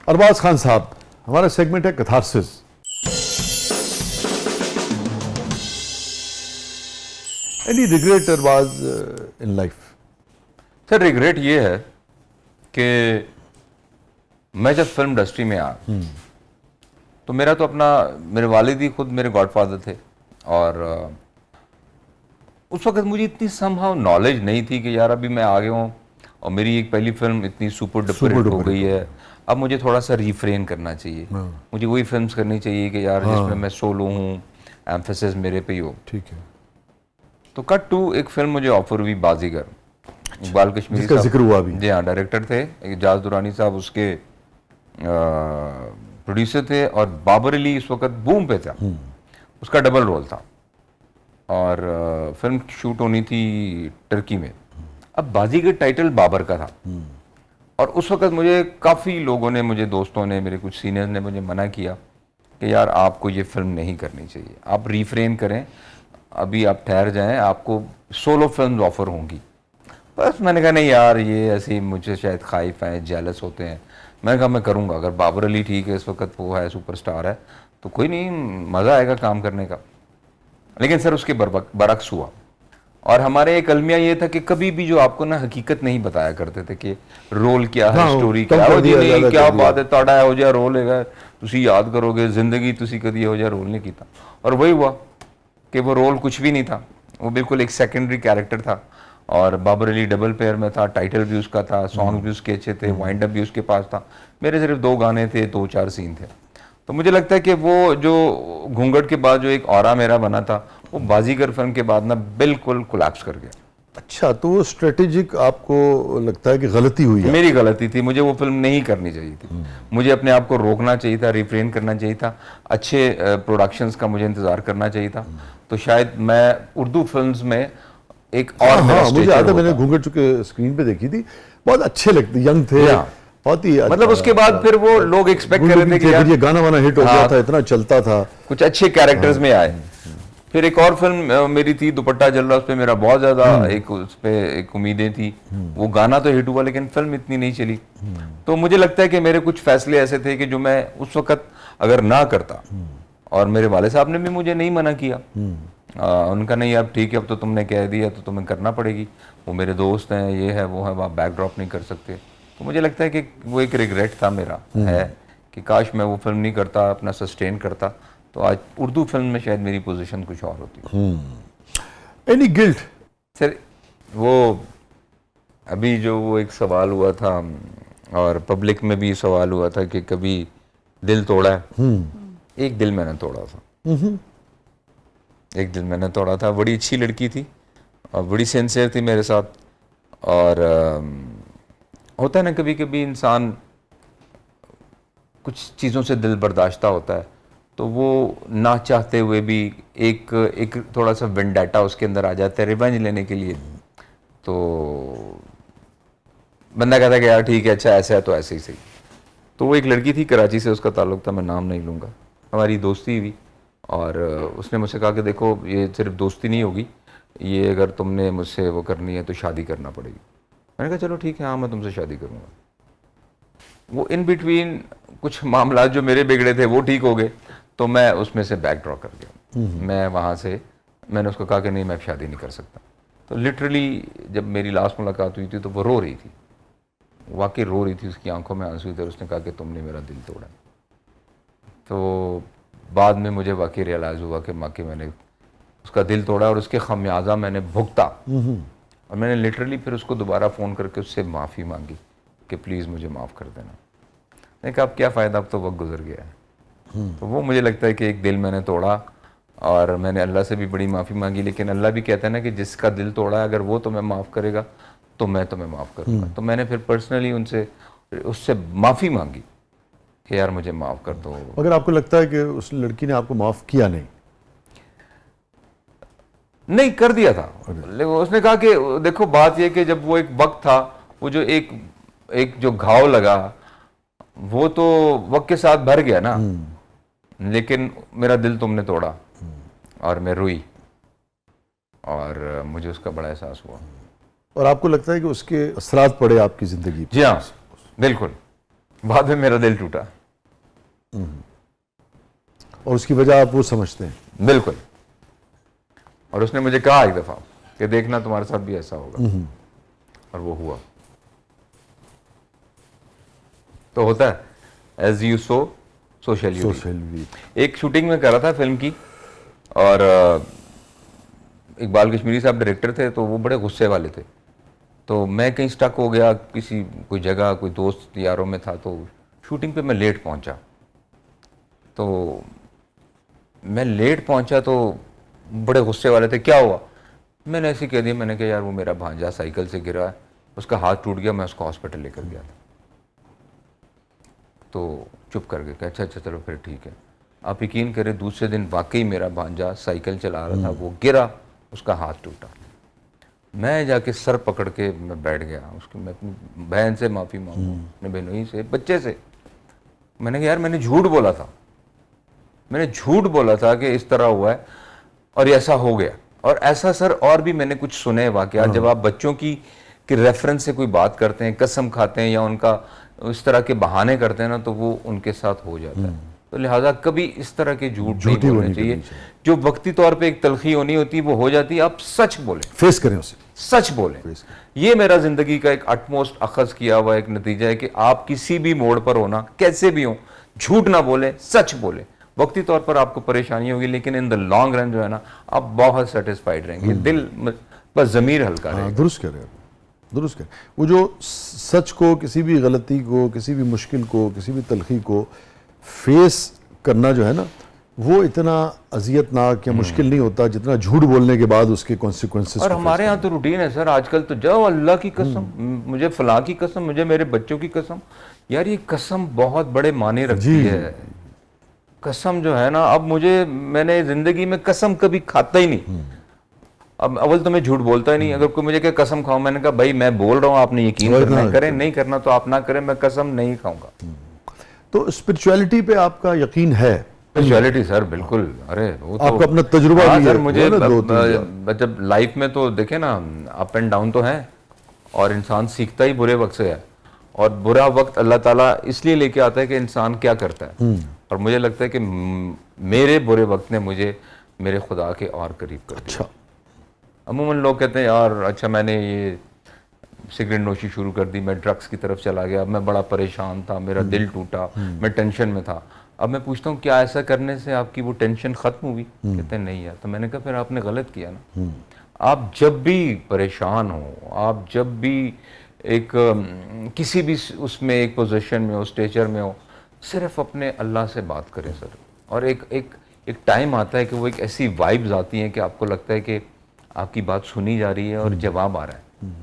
अरबाज खान साहब, हमारा सेगमेंट है catharsis. Any regret Arbaaz in life? Sir regret ये है कि मैं जब फिल्म इंडस्ट्री में आया तो मेरा तो अपना, मेरे वालिद ही खुद मेरे गॉडफादर थे और उस वक्त मुझे इतनी समहाउ नॉलेज नहीं थी कि यार अभी मैं आ गया हूँ और मेरी एक पहली फिल्म इतनी सुपर डुपर हिट हो गई है, अब मुझे थोड़ा सा रिफ्रेन करना चाहिए, मुझे वही फिल्म्स करनी चाहिए कि यार जिसमें मैं सोलो हूँ, एम्फेसिस मेरे पे ही हो। ठीक है। तो कट टू एक फिल्म मुझे ऑफर हुई, बाजीगर, इकबाल कश्मीरी जिसका जिक्र हुआ अभी। जी हाँ, डायरेक्टर थे एजाज दुरानी साहब, उसके प्रोड्यूसर थे और बाबर अली इस वक्त बूम पे था, उसका डबल रोल था और फिल्म शूट होनी थी टर्की में। अब बाजीगर टाइटल बाबर का था और उस वक्त मुझे काफ़ी लोगों ने, मुझे दोस्तों ने, मेरे कुछ सीनियर्स ने मुझे मना किया कि यार आपको ये फिल्म नहीं करनी चाहिए, आप रिफ्रेन करें, अभी आप ठहर जाएं, आपको सोलो फिल्म ऑफर होंगी। बस मैंने कहा नहीं यार, ये ऐसे मुझे शायद खाइफ हैं, जेलस होते हैं। मैंने कहा मैं करूँगा, अगर बाबर अली ठीक है, इस वक्त वो है, सुपरस्टार है, तो कोई नहीं, मज़ा आएगा काम करने का। लेकिन सर उसके बरक्स हुआ और हमारे एक अलमिया ये था कि कभी भी जो आपको ना हकीकत नहीं बताया करते थे कि रोल क्या है, स्टोरी क्या है, नहीं क्या बात है, ताड़ा हो जाए रोल है, तुसी याद करोगे जिंदगी तुसी कभी हो जाए रोल नहीं किया। और वही हुआ कि वो रोल कुछ भी नहीं था, वो बिल्कुल एक सेकेंडरी कैरेक्टर था और बाबर अली डबल पेयर में था, टाइटल भी उसका था, सॉन्ग भी उसके अच्छे थे, वाइंड अप भी उसके पास था, मेरे सिर्फ 2 गाने थे, 2-4 सीन थे। तो मुझे लगता है कि वो जो घूंघट के बाद जो एक ऑरा मेरा बना था, वो बाजीगर फिल्म के बाद ना बिल्कुल कोलैप्स कर गया। अच्छा, तो वो स्ट्रेटेजिक आपको लगता है कि गलती हुई है? मेरी गलती थी, मुझे वो फिल्म नहीं करनी चाहिए थी, मुझे अपने आप को रोकना चाहिए था, रिफ्रेन करना चाहिए था, अच्छे प्रोडक्शंस का मुझे इंतजार करना चाहिए था। तो शायद मैं उर्दू फिल्म्स में एक और मुझे याद है, मैंने घूंघट चुके स्क्रीन पे देखी थी, बहुत अच्छे लगते, यंग थे, बहुत ही मतलब उसके बाद फिर वो लोग एक्सपेक्ट कर रहे थे कि यार ये गाना वाना हिट हो गया था, इतना चलता था, कुछ अच्छे कैरेक्टर्स में आए। फिर एक और फिल्म मेरी थी दुपट्टा जल रहा, उस पर मेरा बहुत ज्यादा एक उस पे एक उम्मीदें थी, वो गाना तो हिट हुआ लेकिन फिल्म इतनी नहीं चली। तो मुझे लगता है कि मेरे कुछ फैसले ऐसे थे कि जो मैं उस वक्त अगर ना करता, और मेरे वाले साहब ने भी मुझे नहीं मना किया, उनका नहीं अब ठीक है, अब तो तुमने कह दिया तो तुम्हें करना पड़ेगी, वो मेरे दोस्त हैं, ये है वो है, आप बैक ड्रॉप नहीं कर सकते। तो मुझे लगता है कि वो एक रिग्रेट था मेरा, है कि काश मैं वो फिल्म नहीं करता, अपना सस्टेन करता, तो आज उर्दू फिल्म में शायद मेरी पोजीशन कुछ और होती। Any guilt? सर वो अभी जो वो एक सवाल हुआ था और पब्लिक में भी सवाल हुआ था कि कभी दिल तोड़ा है, एक दिल मैंने तोड़ा था, एक दिल मैंने तोड़ा था। बड़ी अच्छी लड़की थी और बड़ी सिंसियर थी मेरे साथ, और होता है ना कभी कभी इंसान कुछ चीज़ों से दिल बर्दाश्ता होता है, तो वो ना चाहते हुए भी एक थोड़ा सा वेंडाटा उसके अंदर आ जाता है रिवेंज लेने के लिए। तो बंदा कहता है कि यार ठीक है, अच्छा ऐसा है तो ऐसे ही सही। तो वो एक लड़की थी, कराची से उसका ताल्लुक था, मैं नाम नहीं लूँगा, हमारी दोस्ती हुई और उसने मुझसे कहा कि देखो ये सिर्फ दोस्ती नहीं होगी, ये अगर तुमने मुझसे वो करनी है तो शादी करना पड़ेगी। मैंने कहा चलो ठीक है, हाँ मैं तुमसे शादी करूँगा। वो इन बिटवीन कुछ मामला जो मेरे बिगड़े थे वो ठीक हो गए, तो मैं उसमें से बैक ड्रॉ कर गया। मैं वहाँ से, मैंने उसको कहा कि नहीं मैं शादी नहीं कर सकता। तो लिटरली जब मेरी लास्ट मुलाकात हुई थी तो वो रो रही थी, वाकई रो रही थी, उसकी आंखों में आंसू थे, उसने कहा कि तुमने मेरा दिल तोड़ा। तो बाद में मुझे वाकई रियलाइज़ हुआ कि वाकई मैंने उसका दिल तोड़ा और उसके खमियाजा मैंने भुगता। और मैंने लिटरली फिर उसको दोबारा फ़ोन करके उससे माफ़ी मांगी कि प्लीज़ मुझे माफ़ कर देना। मैंने कहा अब क्या फ़ायदा, अब तो वक्त गुजर गया है। तो वो मुझे लगता है कि एक दिल मैंने तोड़ा और मैंने अल्लाह से भी बड़ी माफ़ी मांगी, लेकिन अल्लाह भी कहता है ना कि जिसका दिल तोड़ा है अगर वो तुम्हें माफ़ करेगा तो मैं तुम्हें माफ़ करूँगा। तो मैंने फिर पर्सनली उससे माफ़ी मांगी कि यार मुझे माफ़ कर दो। अगर आपको लगता है कि उस लड़की ने आपको माफ़ किया नहीं कर दिया था, लेकिन उसने कहा कि देखो बात यह कि जब वो एक वक्त था, वो जो एक जो घाव लगा वो तो वक्त के साथ भर गया ना, लेकिन मेरा दिल तुमने तोड़ा और मैं रोई और मुझे उसका बड़ा एहसास हुआ। और आपको लगता है कि उसके असरात पड़े आपकी ज़िंदगी पर? जी हाँ, बिल्कुल बाद में मेरा दिल टूटा। और उसकी वजह आप वो समझते हैं? बिल्कुल। और उसने मुझे कहा एक दफा कि देखना तुम्हारे साथ भी ऐसा होगा, और वो हुआ। तो होता है as you sow shall you reap. एक शूटिंग में कर रहा था फिल्म की, और इकबाल कश्मीरी साहब डायरेक्टर थे, तो वो बड़े गुस्से वाले थे। तो मैं कहीं स्टक हो गया किसी कोई जगह, कोई दोस्त यारों में था, तो शूटिंग पे मैं लेट पहुंचा। तो मैं लेट पहुंचा तो बड़े गुस्से वाले थे, क्या हुआ? मैंने ऐसे कह दिया, मैंने कहा यार वो मेरा भांजा साइकिल से गिरा है, उसका हाथ टूट गया, मैं उसको हॉस्पिटल लेकर गया था। तो चुप कर गए, अच्छा अच्छा चलो फिर ठीक है। आप यकीन करें दूसरे दिन वाकई मेरा भांजा साइकिल चला रहा था, वो गिरा, उसका हाथ टूटा। मैं जाके सर पकड़ के मैं बैठ गया, उसकी मैं अपनी बहन से माफ़ी मांगू, अपने बहनोई से, बच्चे से। मैंने कहा यार मैंने झूठ बोला था, मैंने झूठ बोला था कि इस तरह हुआ है और ऐसा हो गया। और ऐसा सर और भी मैंने कुछ सुने वाकयात, जब आप बच्चों की रेफरेंस से कोई बात करते हैं, कसम खाते हैं या उनका इस तरह के बहाने करते हैं ना, तो वो उनके साथ हो जाता है। तो लिहाजा कभी इस तरह के झूठ नहीं बोलने चाहिए। जो वक्ती तौर पे एक तलखी होनी होती है वो हो जाती है, आप सच बोलें, फेस करें उसे, सच बोलें। ये मेरा जिंदगी का एक अटमोस्ट अखज किया हुआ एक नतीजा है कि आप किसी भी मोड़ पर होना, कैसे भी हो, झूठ ना बोले, सच बोले। वक्ती तौर पर आपको परेशानी होगी, लेकिन इन द लॉन्ग रन जो है ना, आप बहुत सेटिस्फाइड रहेंगे, दिल बस जमीर हल्का रहेगा। दुरुस्त करें, दुरुस्त करें। वो जो सच को, किसी भी गलती को, किसी भी मुश्किल को, किसी भी तलखी को फेस करना जो है ना, वो इतना अजियतनाक या मुश्किल नहीं होता जितना झूठ बोलने के बाद उसके कॉन्सिक्वेंसेस। और हमारे यहाँ तो रूटीन है सर आजकल, तो जाओ अल्लाह की कसम, मुझे फलां की कसम, मुझे मेरे बच्चों की कसम। यार ये कसम बहुत बड़े माने रखती है। कसम जो है ना, अब मैंने जिंदगी में कसम कभी खाता ही नहीं। अब अव्वल तो मैं झूठ बोलता ही नहीं। अगर कोई मुझे कहे कसम खाओ, मैंने कहा भाई मैं बोल रहा हूँ, आपने यकीन करना है करें, नहीं करना तो आप ना करें, मैं कसम नहीं खाऊंगा। तो स्पिरिचुअलिटी पे आपका यकीन है? स्पिरिचुअलिटी सर बिल्कुल। अरे वो तो आपका अपना तजुर्बा भी सर, है, मुझे जब लाइफ में तो देखे ना, अप एंड डाउन तो है, और इंसान सीखता ही बुरे वक्त से है। और बुरा वक्त अल्लाह ताला इसलिए लेके आता है कि इंसान क्या करता है। और मुझे लगता है कि मेरे बुरे वक्त ने मुझे मेरे खुदा के और करीब कर दिया। अच्छा। अमूमन लोग कहते हैं यार अच्छा मैंने ये सिगरेट नोशी शुरू कर दी, मैं ड्रग्स की तरफ चला गया, मैं बड़ा परेशान था, मेरा दिल टूटा, मैं टेंशन में था। अब मैं पूछता हूँ क्या ऐसा करने से आपकी वो टेंशन खत्म हुई? कहते हैं नहीं यार। तो मैंने कहा फिर आपने गलत किया ना। आप जब भी परेशान हो, आप जब भी एक किसी भी उसमें एक पोजीशन में हो, स्टेचर में हो, सिर्फ अपने अल्लाह से बात करें सर। और एक टाइम आता है कि वो एक ऐसी वाइब्स आती हैं कि आपको लगता है कि आपकी बात सुनी जा रही है और जवाब आ रहा है।